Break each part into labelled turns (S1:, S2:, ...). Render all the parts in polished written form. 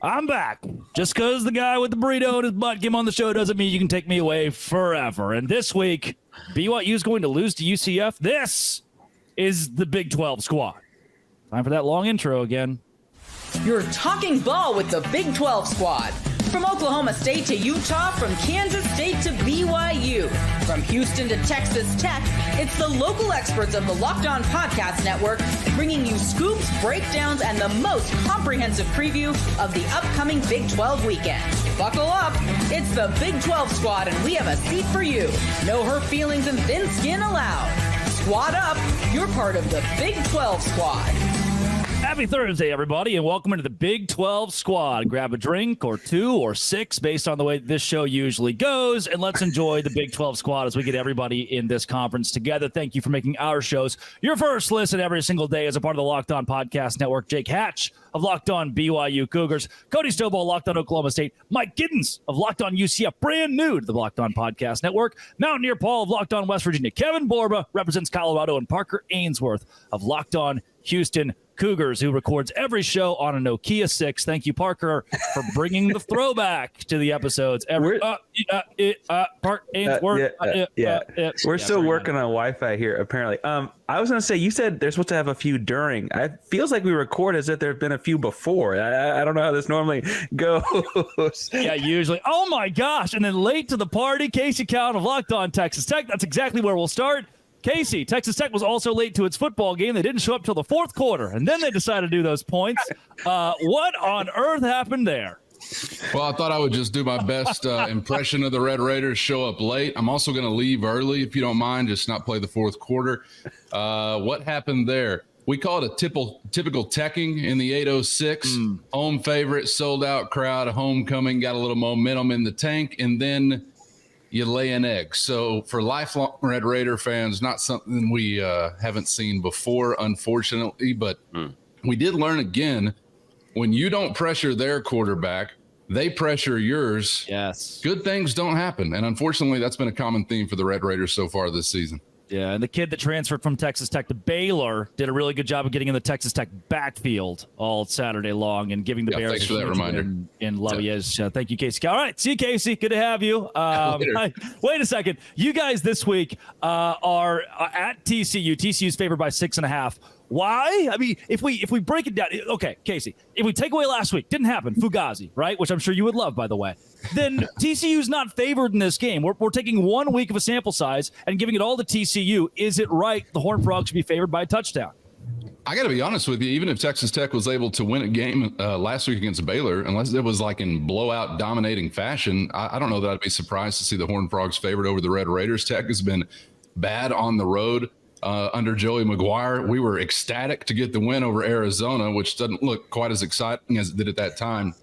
S1: I'm back. Just because the guy with the burrito in his butt came on the show doesn't mean you can take me away forever. And this week, BYU is going to lose to UCF. This is the Big 12 squad. Time for that long intro again.
S2: You're talking ball with the Big 12 squad. From Oklahoma State to Utah, from Kansas State to BYU, from Houston to Texas Tech, it's the local experts of the Locked On Podcast Network bringing you scoops, breakdowns, and the most comprehensive preview of the upcoming Big 12 weekend. Buckle up. It's the Big 12 squad, and we have a seat for you. No hurt feelings and thin skin allowed. Squad up. You're part of the Big 12 squad.
S1: Happy Thursday, everybody, and welcome into the Big 12 squad. Grab a drink or two or six based on the way this show usually goes, and let's enjoy the Big 12 squad as we get everybody in this conference together. Thank you for making our shows your first listen every single day as a part of the Locked On Podcast Network. Jake Hatch of Locked On BYU Cougars, Cody Stovall, Locked On Oklahoma State, Mike Giddens of Locked On UCF, brand new to the Locked On Podcast Network, Mountaineer Paul of Locked On West Virginia, Kevin Borba represents Colorado, and Parker Ainsworth of Locked On Houston Cougars, who records every show on a Nokia 6. Thank you, Parker, for bringing the throwback to the episodes.
S3: We're still working on Wi-Fi here, apparently. I was going to say, you said they're supposed to have a few during. It feels like we record as if there have been a few before. I don't know how this normally goes.
S1: Yeah, usually. Oh, my gosh. And then late to the party, Casey Cowan of Locked On Texas Tech. That's exactly where we'll start. Casey, Texas Tech was also late to its football game. They didn't show up till the fourth quarter, and then they decided to do those points. What on earth happened there?
S4: Well, I thought I would just do my best impression of the Red Raiders, show up late. I'm also going to leave early, if you don't mind, just not play the fourth quarter. What happened there? We call it a typical teching in the 806. Home favorite, sold-out crowd, a homecoming, got a little momentum in the tank, and then you lay an egg. So for lifelong Red Raider fans, not something we haven't seen before, unfortunately, but we did learn again, when you don't pressure their quarterback, they pressure yours.
S1: Yes.
S4: Good things don't happen. And unfortunately, that's been a common theme for the Red Raiders so far this season.
S1: Yeah, and the kid that transferred from Texas Tech to Baylor did a really good job of getting in the Texas Tech backfield all Saturday long and giving the Bears
S4: thanks for that reminder.
S1: In love. Yes, thank you, Casey. All right, see you, Casey. Good to have you. Wait a second. You guys this week are at TCU. TCU's favored by 6.5. Why? I mean, if we break it down, okay, Casey, if we take away last week, didn't happen, Fugazi, right? Which I'm sure you would love, by the way. Then TCU's not favored in this game. We're taking 1 week of a sample size and giving it all to TCU. Is it right the Horned Frogs should be favored by a touchdown?
S4: I got to be honest with you, even if Texas Tech was able to win a game last week against Baylor, unless it was like in blowout dominating fashion, I don't know that I'd be surprised to see the Horned Frogs favored over the Red Raiders. Tech has been bad on the road. Under Joey McGuire, we were ecstatic to get the win over Arizona, which doesn't look quite as exciting as it did at that time,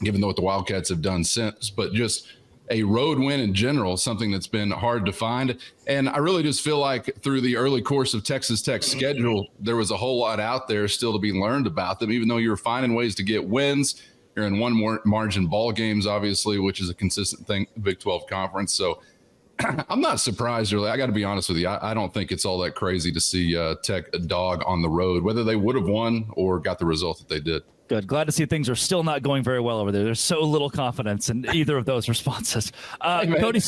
S4: given what the Wildcats have done since. But just a road win in general, something that's been hard to find. And I really just feel like through the early course of Texas Tech's schedule, there was a whole lot out there still to be learned about them, even though you're finding ways to get wins. You're in one more margin ball games, obviously, which is a consistent thing, the Big 12 Conference. So I'm not surprised, really. I got to be honest with you. I don't think it's all that crazy to see Tech a dog on the road, whether they would have won or got the result that they did.
S1: Good. Glad to see things are still not going very well over there. There's so little confidence in either of those responses.
S4: Hey, man, Cody,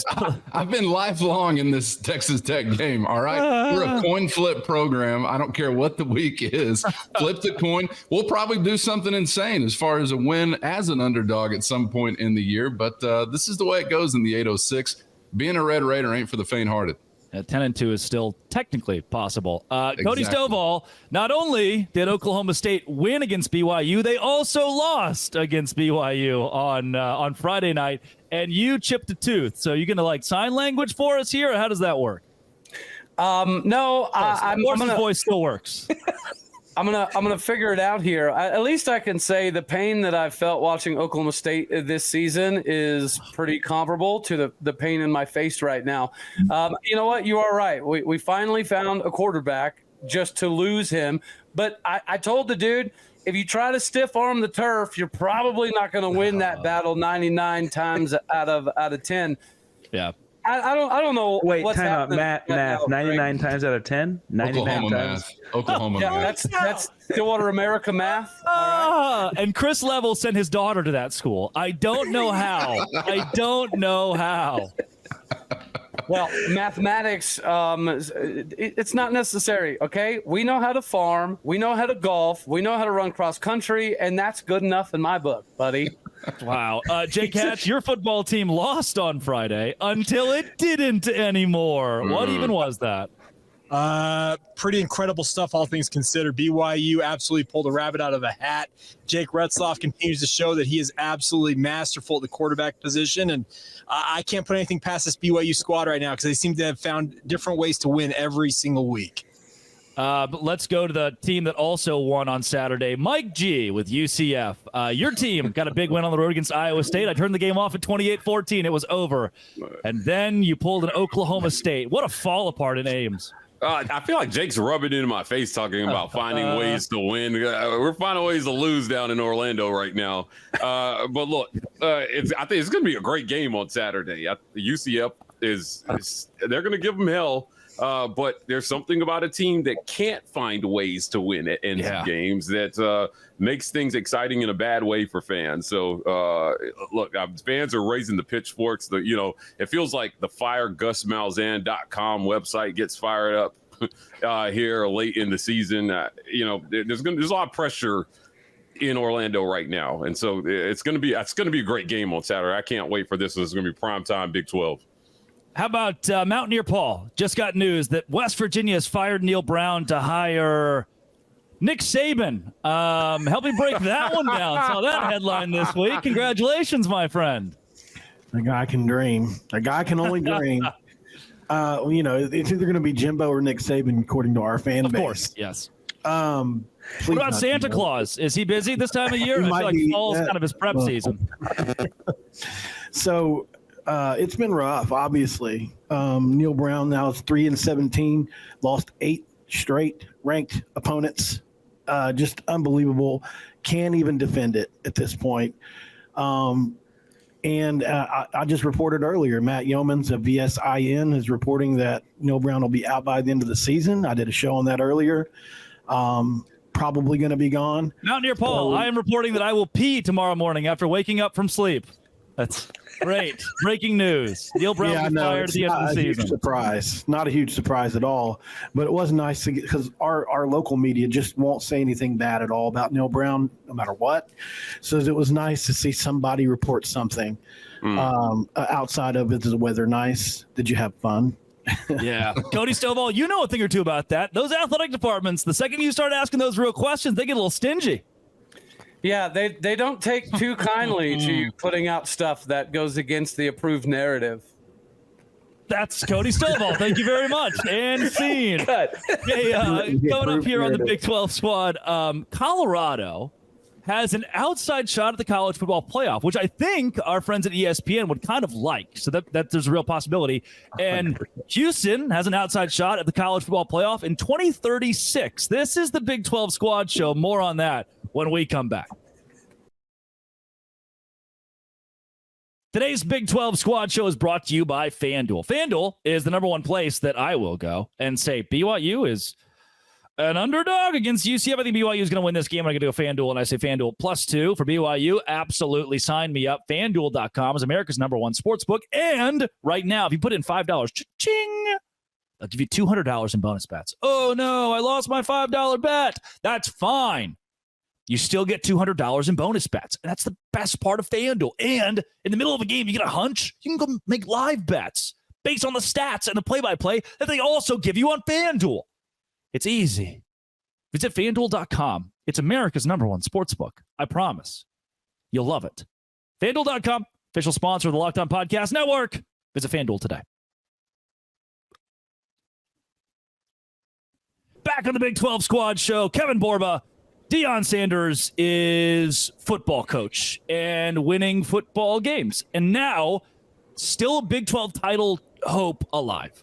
S4: I've been lifelong in this Texas Tech game, all right? We're a coin flip program. I don't care what the week is. Flip the coin. We'll probably do something insane as far as a win as an underdog at some point in the year, but this is the way it goes in the 806. Being a Red Raider ain't for the faint-hearted.
S1: 10-2 is still technically possible.
S4: Exactly.
S1: Cody Stovall, not only did Oklahoma State win against BYU, they also lost against BYU on Friday night, and you chipped a tooth. So you going to sign language for us here, or how does that work?
S5: No,
S1: Morse's voice still works.
S5: I'm gonna figure it out here. At least I can say the pain that I've felt watching Oklahoma State this season is pretty comparable to the pain in my face right now. You know what? You are right. We finally found a quarterback just to lose him. But I told the dude, if you try to stiff arm the turf, you're probably not going to win that battle 99 times out of 10.
S1: Yeah.
S5: I don't know.
S3: Wait,
S5: what's
S3: time out.
S5: happening
S3: Math.
S5: right now,
S3: 99 times out of 10? 99
S4: Oklahoma
S3: times.
S4: math. Oklahoma
S5: Yeah,
S4: math.
S5: that's Stillwater America math. All right.
S1: And Chris Level sent his daughter to that school. I don't know how.
S5: Well, mathematics, it's not necessary, okay? We know how to farm. We know how to golf. We know how to run cross country, and that's good enough in my book, buddy.
S1: Wow. Jake Hatch, your football team lost on Friday until it didn't anymore. What even was that?
S6: Pretty incredible stuff, all things considered. BYU absolutely pulled a rabbit out of a hat. Jake Retzloff continues to show that he is absolutely masterful at the quarterback position, and I can't put anything past this BYU squad right now because they seem to have found different ways to win every single week.
S1: But let's go to the team that also won on Saturday. Mike G with UCF. Your team got a big win on the road against Iowa State. I turned the game off at 28-14. It was over. And then you pulled an Oklahoma State. What a fall apart in Ames.
S7: I feel like Jake's rubbing it in my face talking about finding ways to win. We're finding ways to lose down in Orlando right now. But look, I think it's going to be a great game on Saturday. UCF they're going to give them hell. But there's something about a team that can't find ways to win at ends of games that makes things exciting in a bad way for fans. So, look, fans are raising the pitchforks. It feels like the FireGusMalzahn.com website gets fired up here late in the season. There's a lot of pressure in Orlando right now, and so it's going to be a great game on Saturday. I can't wait for this. It's going to be primetime Big 12.
S1: How about Mountaineer Paul? Just got news that West Virginia has fired Neil Brown to hire Nick Saban. Helping break that one down. Saw that headline this week. Congratulations, my friend.
S8: A guy can dream. A guy can only dream. It's either going to be Jimbo or Nick Saban, according to our fan base.
S1: Of course, yes.
S8: What
S1: about Santa Claus? Is he busy this time of year? I feel like fall's kind of his prep season.
S8: So it's been rough, obviously. Neil Brown now is 3-17, lost 8 straight ranked opponents. Just unbelievable. Can't even defend it at this point. And I just reported earlier, Matt Yeomans of VSIN is reporting that Neil Brown will be out by the end of the season. I did a show on that earlier. Probably going to be gone.
S1: Mountaineer Paul, I am reporting that I will pee tomorrow morning after waking up from sleep. That's great. Breaking news. Neil Brown was fired at the end of the season.
S8: Surprise. Not a huge surprise at all. But it was nice to get, because our local media just won't say anything bad at all about Neil Brown, no matter what. So it was nice to see somebody report something outside of it. Is the weather nice? Did you have fun?
S1: Yeah. Cody Stovall, you know a thing or two about that. Those athletic departments, the second you start asking those real questions, they get a little stingy.
S5: Yeah, they don't take too kindly to you putting out stuff that goes against the approved narrative.
S1: That's Cody Stovall. Thank you very much. And scene. Hey, going up here on the Big 12 squad, Colorado has an outside shot at the college football playoff, which I think our friends at ESPN would kind of like. So that there's a real possibility. And 100%. Houston has an outside shot at the college football playoff in 2036. This is the Big 12 squad show. More on that when we come back. Today's Big 12 squad show is brought to you by FanDuel. FanDuel is the number one place that I will go and say BYU is an underdog against UCF. I think BYU is going to win this game. I'm going to go FanDuel, and I say FanDuel +2 for BYU. Absolutely sign me up. FanDuel.com is America's number one sportsbook. And right now, if you put in $5, ching, they'll give you $200 in bonus bets. Oh, no, I lost my $5 bet. That's fine. You still get $200 in bonus bets. And that's the best part of FanDuel. And in the middle of a game, you get a hunch. You can go make live bets based on the stats and the play-by-play that they also give you on FanDuel. It's easy. Visit FanDuel.com. It's America's number one sportsbook. I promise. You'll love it. FanDuel.com, official sponsor of the Locked On Podcast Network. Visit FanDuel today. Back on the Big 12 squad show, Kevin Borba. Deion Sanders is football coach and winning football games. And now, still a Big 12 title hope alive.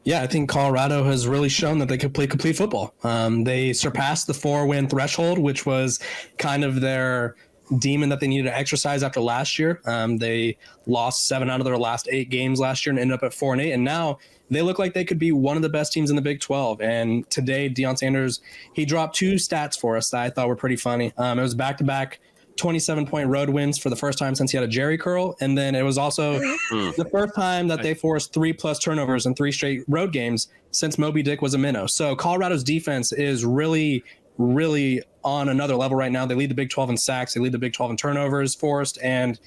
S9: Yeah, I think Colorado has really shown that they could play complete football. They surpassed the 4-win threshold, which was kind of their demon that they needed to exercise after last year. They lost 7 out of their last 8 games last year and ended up at 4-8. And now they look like they could be one of the best teams in the Big 12. And today, Deion Sanders, he dropped 2 stats for us that I thought were pretty funny. It was back-to-back 27-point road wins for the first time since he had a Jerry curl. And then it was also the first time that they forced 3+ turnovers in 3 straight road games since Moby Dick was a minnow. So Colorado's defense is really, really on another level right now. They lead the Big 12 in sacks. They lead the Big 12 in turnovers forced. And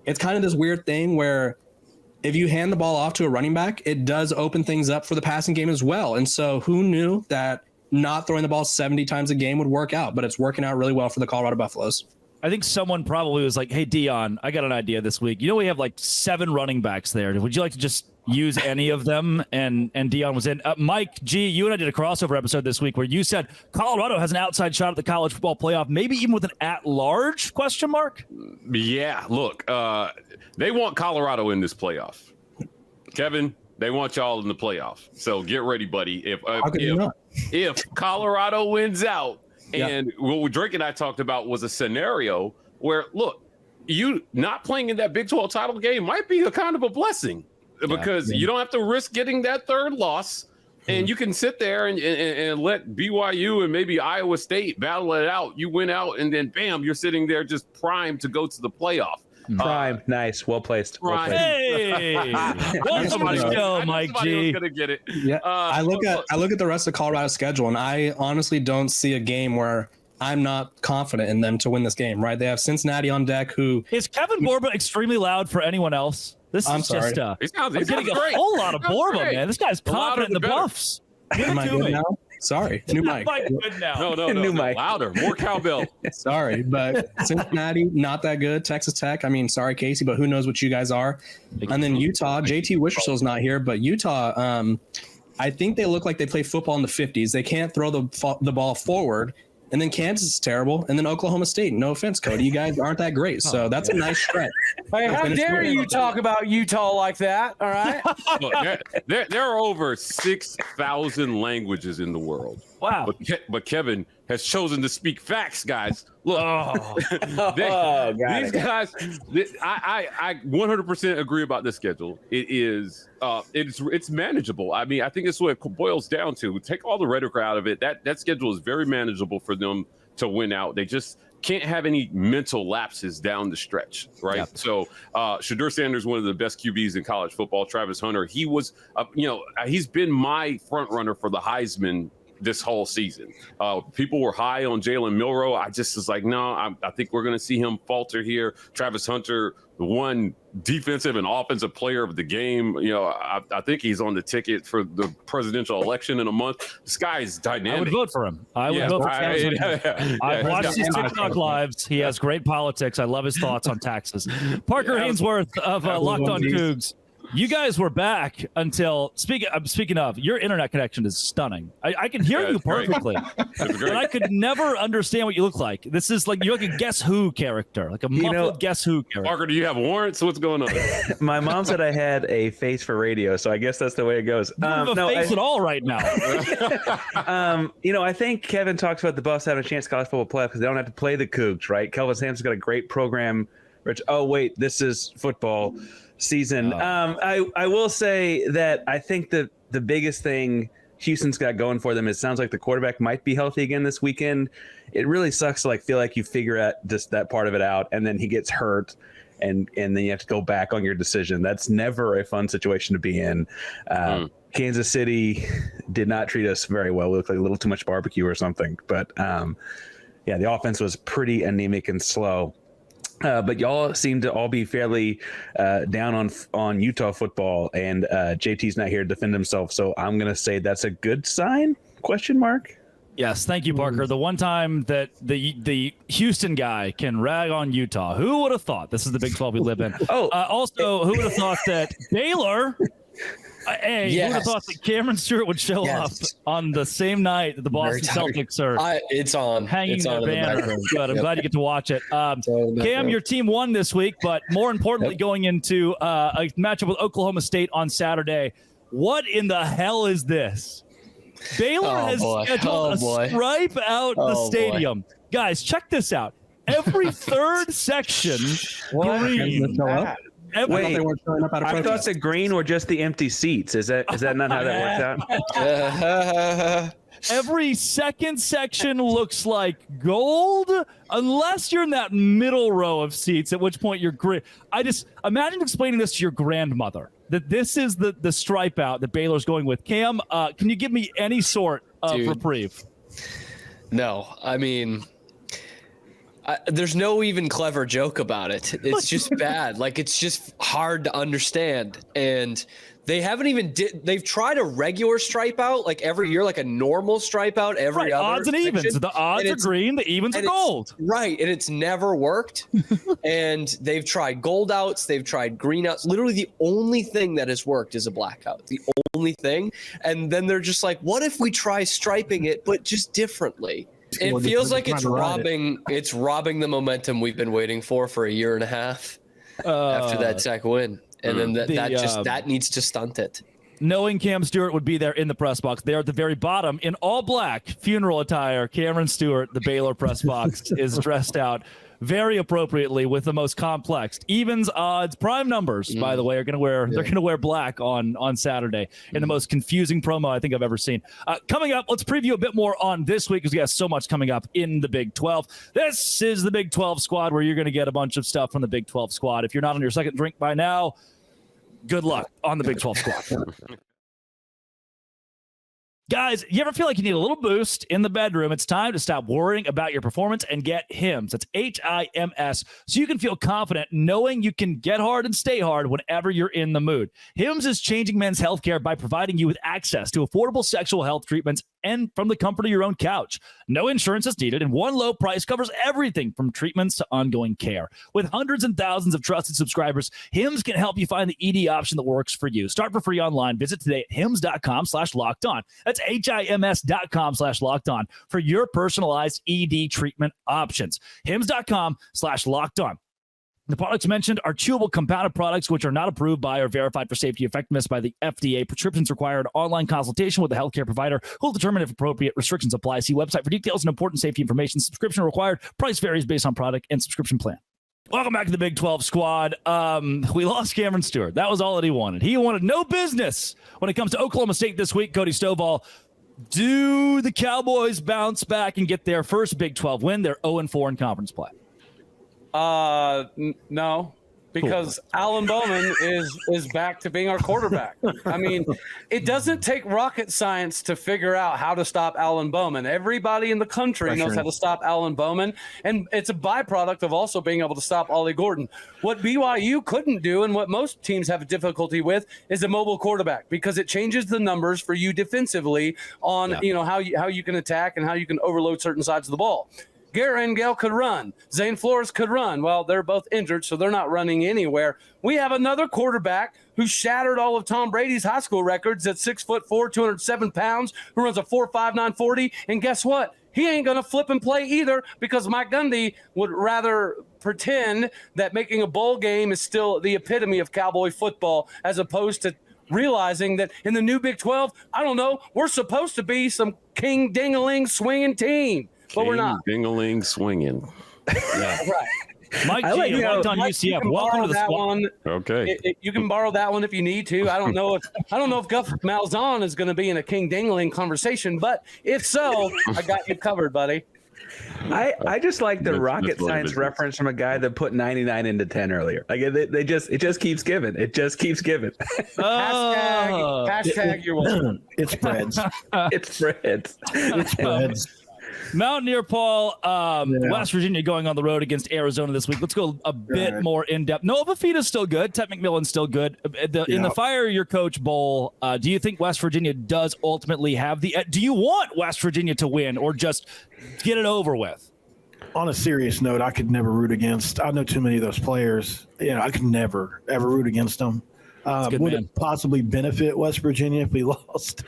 S9: it's kind of this weird thing where if you hand the ball off to a running back, it does open things up for the passing game as well. And so who knew that not throwing the ball 70 times a game would work out, but it's working out really well for the Colorado Buffaloes.
S1: I think someone probably was like, hey, Deion, I got an idea this week. You know, we have like 7 running backs there. Would you like to just use any of them? And Deion was in. Mike G, you and I did a crossover episode this week where you said Colorado has an outside shot at the college football playoff, maybe even with an at-large question mark?
S7: Yeah, look, they want Colorado in this playoff. Kevin, they want y'all in the playoff. So get ready, buddy. If Colorado wins out, and what Drake and I talked about was a scenario where, look, you not playing in that Big 12 title game might be a kind of a blessing because you don't have to risk getting that 3rd loss, and you can sit there and let BYU and maybe Iowa State battle it out. You win out, and then, bam, you're sitting there just primed to go to the playoff.
S3: Prime, nice, well placed.
S1: Hey, welcome to the show, Mike G.
S7: Gonna get it.
S9: Yeah, I look at the rest of Colorado's schedule, and I honestly don't see a game where I'm not confident in them to win this game. Right? They have Cincinnati on deck. Who
S1: is Kevin Borba extremely loud for anyone else?
S9: I'm sorry.
S7: He's getting
S1: a whole lot of Borba, man. This guy's confident in the Buffs.
S9: Am I good now? Sorry, new mic.
S1: Good now.
S7: No,
S3: New mic.
S7: louder, more cowbell.
S9: Sorry, but Cincinnati, not that good. Texas Tech, I mean, sorry, Casey, but who knows what you guys are. And then Utah, JT Wisherstill's not here, but Utah, I think they look like they play football in the 50s. They can't throw the ball forward. And then Kansas is terrible. And then Oklahoma State. No offense, Cody. You guys aren't that great. So that's a nice stretch.
S5: Hey, how dare you talk about Utah like that? All right.
S7: Look, there are over 6,000 languages in the world.
S1: Wow.
S7: But Kevin has chosen to speak facts, guys. Look, these guys, I 100% agree about this schedule. It's manageable. I mean, I think it's what it boils down to. Take all the rhetoric out of it. That schedule is very manageable for them to win out. They just can't have any mental lapses down the stretch, right? Yep. So Shedeur Sanders, one of the best QBs in college football. Travis Hunter, he was, he's been my front runner for the Heisman this whole season. People were high on Jalen Milroe. I just was like, no, I think we're going to see him falter here. Travis Hunter, the one defensive and offensive player of the game. I think he's on the ticket for the presidential election in a month. This guy is dynamic.
S1: I would vote for him. I would vote for him. I've watched his TikTok lives. He has great politics. I love his thoughts on taxes. Parker Hainsworth of Locked On Cougs. You guys were back until speaking of, your internet connection is stunning. I can hear you perfectly, but I could never understand what you look like. This is like you're like a Guess Who character, like a muffled Guess Who character.
S7: Parker, do you have warrants? What's going on?
S3: My mom said I had a face for radio, so I guess that's the way it goes.
S1: You don't have a face at all right now.
S3: I think Kevin talks about the Buffs having a chance to college football playoff because they don't have to play the Cougs, right? Kelvin Sampson's got a great program. Oh wait, this is football season. I will say that I think that the biggest thing Houston's got going for them is it sounds like the quarterback might be healthy again this weekend. It really sucks to feel like you figure out just that part of it out and then he gets hurt and then you have to go back on your decision. That's never a fun situation to be in. Kansas City did not treat us very well. We looked like a little too much barbecue or something. But the offense was pretty anemic and slow. But y'all seem to all be fairly down on Utah football, and JT's not here to defend himself. So I'm going to say that's a good sign? ?
S1: Yes, thank you, Parker. The one time that the Houston guy can rag on Utah, who would have thought? This is the Big 12 we live in. Also, who would have thought that Baylor? Who would have thought that Cameron Stewart would show up on the same night that the Boston Celtics are hanging their banner? Good. I'm glad you get to watch it. Cam, your team won this week, but more importantly, going into a matchup with Oklahoma State on Saturday. What in the hell is this? Baylor has scheduled a stripe out the stadium. Guys, check this out. Every third section, green.
S3: Wait,
S9: they weren't showing up out of
S3: I thought
S9: protest.
S3: the green were just the empty seats. Is that not how that works out?
S1: Every second section looks like gold, unless you're in that middle row of seats, at which point you're green. I just imagine explaining this to your grandmother, that this is the stripe out that Baylor's going with. Cam, can you give me any sort of reprieve?
S10: No, I mean, there's no even clever joke about it. It's just bad. Like, it's just hard to understand. And they haven't even they've tried a regular stripe out like every year, like a normal stripe out every other
S1: odds and evens.
S10: section.
S1: The odds are green, the evens are gold.
S10: Right. And it's never worked. And they've tried gold outs, they've tried green outs. Literally the only thing that has worked is a blackout. The only thing. And then they're just like, what if we try striping it, but just differently? It feels like it's robbing the momentum we've been waiting for a year and a half after that Tech win. And then that needs to stunt it.
S1: Knowing Cam Stewart would be there in the press box, there at the very bottom in all black funeral attire, Cameron Stewart, the Baylor press box, is dressed out very appropriately with the most complex evens, odds, prime numbers. By the way, they're gonna wear black on Saturday in the most confusing promo I think I've ever seen. Coming up, let's preview a bit more on this week because we got so much coming up in the Big 12. This is the Big 12 Squad, where you're going to get a bunch of stuff from the Big 12 Squad. If you're not on your second drink by now, good luck on the Big 12 Squad. Guys, you ever feel like you need a little boost in the bedroom? It's time to stop worrying about your performance and get HIMS. That's HIMS, so you can feel confident knowing you can get hard and stay hard whenever you're in the mood. HIMS is changing men's healthcare by providing you with access to affordable sexual health treatments and from the comfort of your own couch. No insurance is needed, and one low price covers everything from treatments to ongoing care. With hundreds and thousands of trusted subscribers, HIMS can help you find the ED option that works for you. Start for free online. Visit today at hims.com/lockedon. That's HIMS.com/lockedon for your personalized ED treatment options. hims.com/lockedon. The products mentioned are chewable compounded products which are not approved by or verified for safety effectiveness by the FDA. Prescriptions require an online consultation with a healthcare provider who will determine if appropriate restrictions apply. See website for details and important safety information. Subscription required. Price varies based on product and subscription plan. Welcome back to the Big 12 Squad. We lost Cameron Stewart. That was all that he wanted. He wanted no business when it comes to Oklahoma State this week. Cody Stovall, do the Cowboys bounce back and get their first Big 12 win? They're 0-4 in conference play.
S5: No, because Alan Bowman is back to being our quarterback. I mean, it doesn't take rocket science to figure out how to stop Alan Bowman. Everybody in the country knows how to stop Alan Bowman, and it's a byproduct of also being able to stop Ollie Gordon. What BYU couldn't do, and what most teams have difficulty with, is a mobile quarterback, because it changes the numbers for you defensively on how you can attack and how you can overload certain sides of the ball. Garrett Engel could run. Zane Flores could run. Well, they're both injured, so they're not running anywhere. We have another quarterback who shattered all of Tom Brady's high school records at 6'4", 207 pounds, who runs a 4.59 40. And guess what? He ain't going to flip and play either, because Mike Gundy would rather pretend that making a bowl game is still the epitome of Cowboy football, as opposed to realizing that in the new Big 12, I don't know, we're supposed to be some king ding-a-ling swinging team. But we're not.
S7: Ding-a-ling swinging.
S5: Yeah. Right.
S1: Mike G, locked on UCF. Welcome to the squad.
S7: Okay.
S5: You can borrow that one if you need to. I don't know if Guff Malzahn is going to be in a King Dingling conversation, but if so, I got you covered, buddy.
S3: I just like the rocket science reference from a guy that put 99 into 10 earlier. Like it just keeps giving. It just keeps giving.
S5: Hashtag you're welcome.
S8: It spreads.
S3: It spreads.
S8: It spreads.
S1: Mountaineer Paul, West Virginia going on the road against Arizona this week. Let's go a bit more in depth. Nova Fita's still good. Ted McMillan's still good. In the Fire Your Coach Bowl, do you think West Virginia does ultimately have the? Do you want West Virginia to win or just get it over with?
S8: On a serious note, I could never root against. I know too many of those players. I could never ever root against them. Would it possibly benefit West Virginia if we lost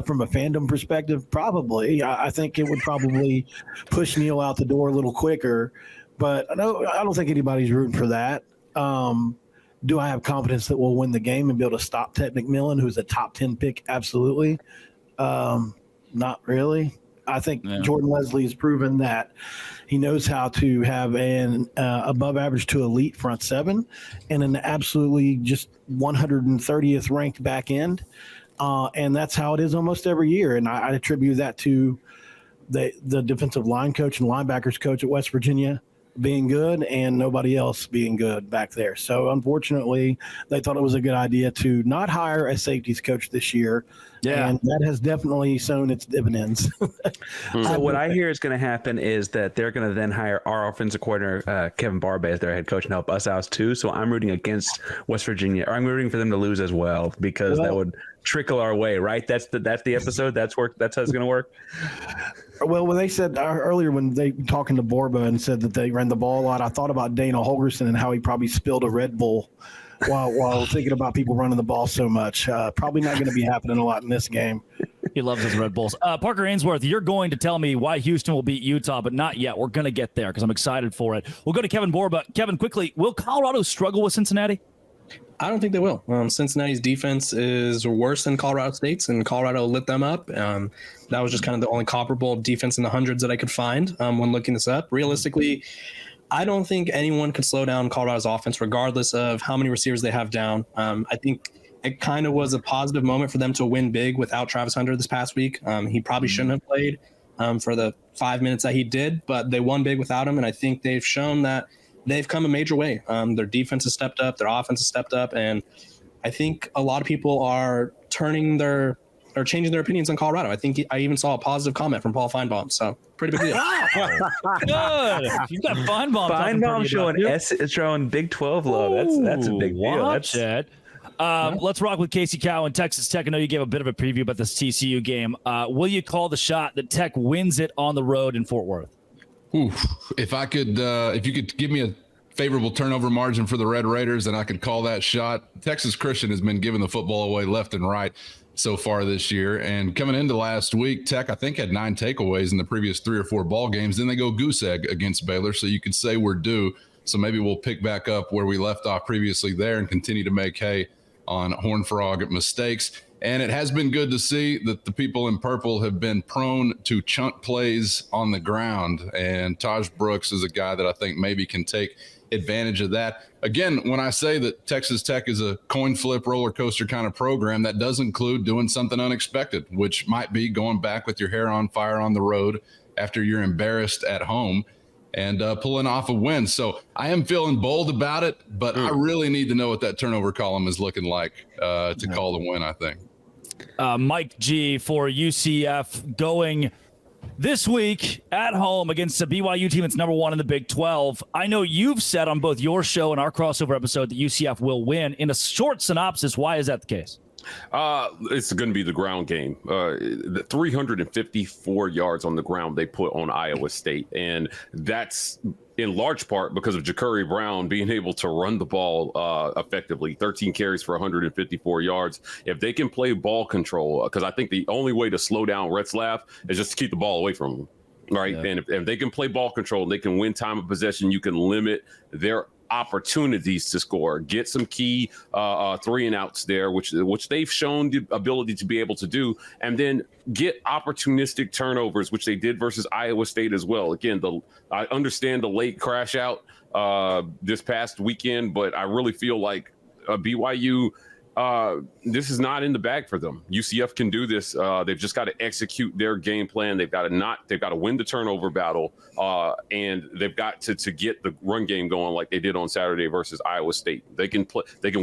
S8: from a fandom perspective? Probably. I think it would probably push Neil out the door a little quicker, but I don't think anybody's rooting for that. Do I have confidence that we'll win the game and be able to stop Ted McMillan, who's a top 10 pick? Absolutely. Not really. I think Jordan Leslie has proven that he knows how to have an above average to elite front seven and an absolutely just 130th ranked back end. And that's how it is almost every year. And I attribute that to the defensive line coach and linebackers coach at West Virginia being good and nobody else being good back there. So unfortunately, they thought it was a good idea to not hire a safeties coach this year. Yeah. And that has definitely sown its dividends.
S3: So what I hear is going to happen is that they're going to then hire our offensive coordinator, Kevin Borba, as their head coach and help us out too. So I'm rooting against West Virginia, or I'm rooting for them to lose as well, because that would trickle our way, right? That's the episode. That's how it's going to work.
S8: Well, when they said earlier, when they talking to Borba and said that they ran the ball a lot, I thought about Dana Holgerson and how he probably spilled a Red Bull while thinking about people running the ball so much. Probably not going to be happening a lot in this game.
S1: He loves his Red Bulls. Parker Ainsworth, you're going to tell me why Houston will beat Utah, but not yet. We're going to get there because I'm excited for it. We'll go to Kevin Borba. Kevin, quickly, will Colorado struggle with Cincinnati?
S9: I don't think they will. Cincinnati's defense is worse than Colorado State's, and Colorado lit them up. That was just kind of the only comparable defense in the hundreds that I could find when looking this up. Realistically, I don't think anyone could slow down Colorado's offense, regardless of how many receivers they have down. I think it kind of was a positive moment for them to win big without Travis Hunter this past week. He probably shouldn't have played for the 5 minutes that he did, but they won big without him, and I think they've shown that they've come a major way. Their defense has stepped up, their offense has stepped up, and I think a lot of people are changing their opinions on Colorado. I think I even saw a positive comment from Paul Feinbaum, so pretty big deal.
S1: Good. You've got Feinbaum.
S3: Feinbaum showing Big 12 love. That's a big deal.
S1: Watch it. Let's rock with Casey Cowan, Texas Tech. I know you gave a bit of a preview about this TCU game. Will you call the shot that Tech wins it on the road in Fort Worth?
S4: If you could give me a favorable turnover margin for the Red Raiders, then I could call that shot. Texas Christian has been giving the football away left and right so far this year. And coming into last week, Tech, I think, had 9 takeaways in the previous 3 or 4 ball games. Then they go goose egg against Baylor. So you could say we're due. So maybe we'll pick back up where we left off previously there and continue to make hay on Horned Frog mistakes. And it has been good to see that the people in purple have been prone to chunk plays on the ground. And Taj Brooks is a guy that I think maybe can take advantage of that. Again, when I say that Texas Tech is a coin flip roller coaster kind of program, that does include doing something unexpected, which might be going back with your hair on fire on the road after you're embarrassed at home and pulling off a win. So I am feeling bold about it, but I really need to know what that turnover column is looking like to call the win, I think.
S1: Mike G for UCF going this week at home against a BYU team that's number 1 in the Big 12. I know you've said on both your show and our crossover episode that UCF will win. In a short synopsis, why is that the case?
S7: It's going to be the ground game. The 354 yards on the ground they put on Iowa State, and that's in large part because of Ja'Cory Brown being able to run the ball effectively. 13 carries for 154 yards. If they can play ball control, because I think the only way to slow down Retzlaff is just to keep the ball away from them, right? Yeah. And if they can play ball control, they can win time of possession. You can limit their opportunities to score, get some key 3 and outs there, which they've shown the ability to be able to do, and then get opportunistic turnovers, which they did versus Iowa State as well. Again, I understand the late crash out this past weekend, but I really feel like BYU, this is not in the bag for them. UCF can do this. They've just got to execute their game plan. They've got to win the turnover battle, and they've got to get the run game going like they did on Saturday versus Iowa State. They can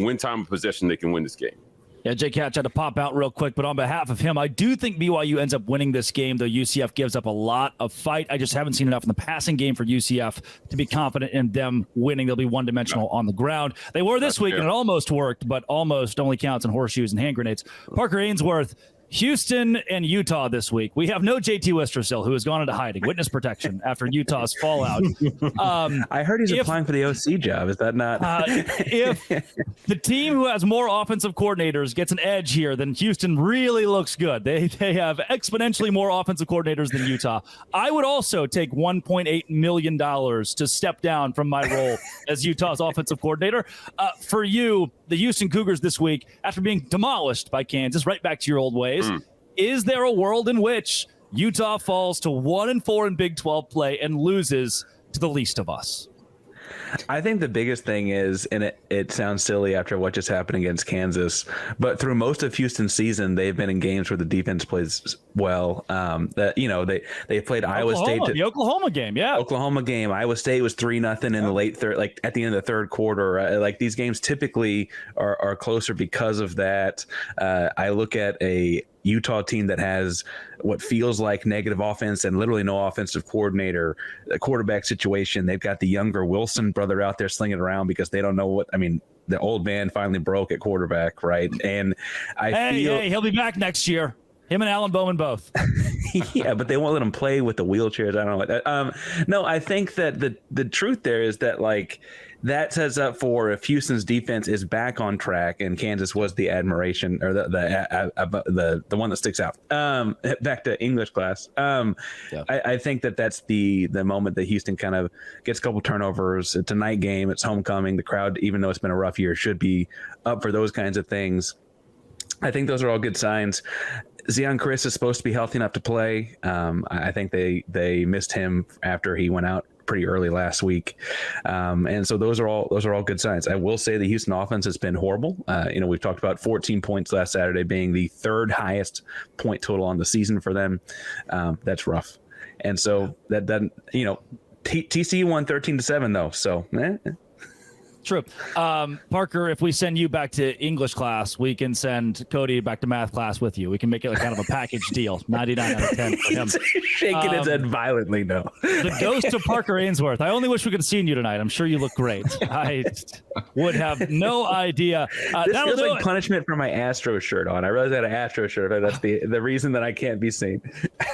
S7: win time of possession. They can win this game.
S1: Yeah, Jake Hatch had to pop out real quick, but on behalf of him, I do think BYU ends up winning this game, though UCF gives up a lot of fight. I just haven't seen enough in the passing game for UCF to be confident in them winning. They'll be one-dimensional on the ground. They were this week, and it almost worked, but almost only counts in horseshoes and hand grenades. Parker Ainsworth, Houston and Utah this week. We have no JT Wistrcill, who has gone into hiding, witness protection after Utah's fallout.
S3: I heard he's applying for the OC job. Is that not?
S1: If the team who has more offensive coordinators gets an edge here, then Houston really looks good. They have exponentially more offensive coordinators than Utah. I would also take $1.8 million to step down from my role as Utah's offensive coordinator. For you, the Houston Cougars this week, after being demolished by Kansas, right back to your old ways. Is there a world in which Utah falls to 1-4 in Big 12 play and loses to the least of us.
S3: I think the biggest thing is, and it sounds silly after what just happened against Kansas, but through most of Houston's season, they've been in games where the defense plays well. They played Iowa State.
S1: The Oklahoma game, yeah.
S3: Oklahoma game. Iowa State was 3-0 in the late third, like at the end of the third quarter. Like these games typically are closer because of that. I look at a Utah team that has what feels like negative offense and literally no offensive coordinator, a quarterback situation. They've got the younger Wilson brother out there slinging around because they don't know the old man finally broke at quarterback, right? And
S1: he'll be back next year. Him and Alan Bowman both.
S3: Yeah, but they won't let him play with the wheelchairs. I don't know. No, I think that the truth there is that that sets up for if Houston's defense is back on track and Kansas was the admiration or the one that sticks out. Back to English class. I think that's the moment that Houston kind of gets a couple turnovers. It's a night game. It's homecoming. The crowd, even though it's been a rough year, should be up for those kinds of things. I think those are all good signs. Zion Chris is supposed to be healthy enough to play. I think they missed him after he went out pretty early last week, and so those are all good signs. I will say the Houston offense has been horrible. We've talked about 14 points last Saturday being the third highest point total on the season for them. That's rough, and so that doesn't TCU won 13-7 though. So.
S1: True. Parker, if we send you back to English class, we can send Cody back to math class with you. We can make it kind of a package deal. 99 out of 10 for him.
S3: Shaking his head violently, no.
S1: The ghost of Parker Ainsworth. I only wish we could have seen you tonight. I'm sure you look great. I would have no idea.
S3: This feels like punishment for my Astro shirt on. I realize I had an Astro shirt, but that's the reason that I can't be seen.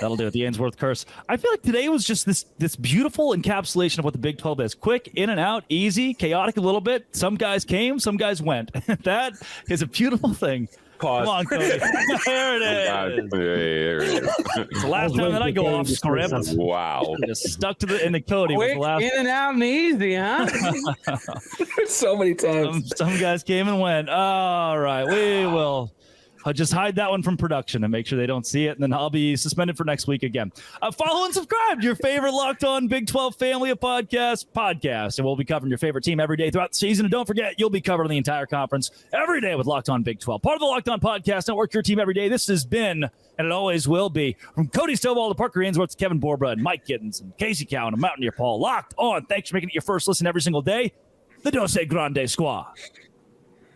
S1: That'll do it. The Ainsworth curse. I feel like today was just this beautiful encapsulation of what the Big 12 is. Quick, in and out, easy, chaotic a little bit. Some guys came, some guys went. That is a beautiful thing.
S3: Pause.
S1: Come on, Cody. There it is. It's the last time that I go off script.
S7: Wow.
S1: Just stuck to the Cody.
S5: Quick, in and out and easy, huh?
S3: So many times.
S1: Some guys came and went. All right, we will. I'll just hide that one from production and make sure they don't see it, and then I'll be suspended for next week again. Follow and subscribe to your favorite Locked On Big 12 family of podcasts, and we'll be covering your favorite team every day throughout the season. And don't forget, you'll be covering the entire conference every day with Locked On Big 12. Part of the Locked On Podcast Network, your team every day. This has been, and it always will be, from Cody Stovall to Parker Ainsworth to Kevin Borba and Mike Giddens and Casey Cowan and Mountaineer Paul. Locked On. Thanks for making it your first listen every single day. The Dose Grande Squad.